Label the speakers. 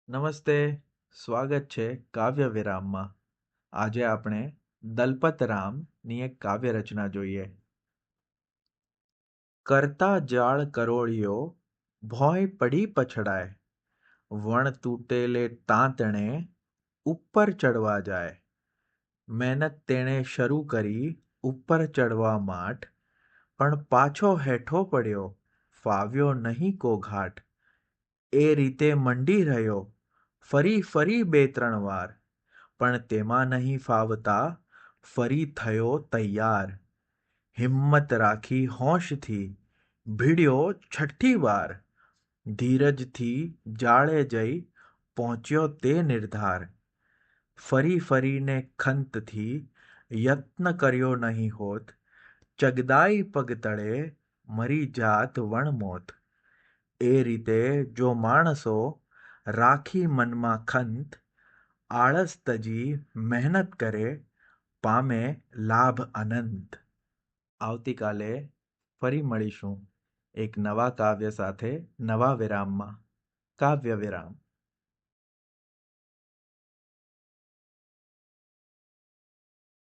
Speaker 1: નમસ્તે, સ્વાગત છે કાવ્ય વિરામમાં. આજે આપણે દલપત રામની એક કાવ્ય રચના જોઈએ. કરતા જાળ કરોળિયો ભોંય પડી પછડાય, વણ તૂટેલે તાંતણે ઉપર ચડવા જાય. મહેનત તેણે શરૂ કરી ઉપર ચડવા માટ, પણ પાછો હેઠો પડ્યો, ફાવ્યો નહીં કો ઘાટ. એ રીતે મંડી રહ્યો ફરી ફરી બે ત્રણ વાર, પણ તેમાં નહીં ફાવતા ફરી થયો તૈયાર. હિંમત રાખી હોંશથી ભીડ્યો છઠ્ઠી વાર, ધીરજથી જાળે જઈ પહોંચ્યો તે નિર્ધાર. ફરી ફરીને ખંતથી યત્ન કર્યો નહીં હોત, ચગદાઈ પગ તળે મરી જાત વણમોત. એ રીતે જો માણસો રાખી મનમાં ખંત, આળસ તજી મહેનત કરે પામે લાભ અનંત. આવતીકાલે ફરી મળીશું એક નવા કાવ્ય સાથે નવા વિરામમાં. કાવ્ય વિરામ.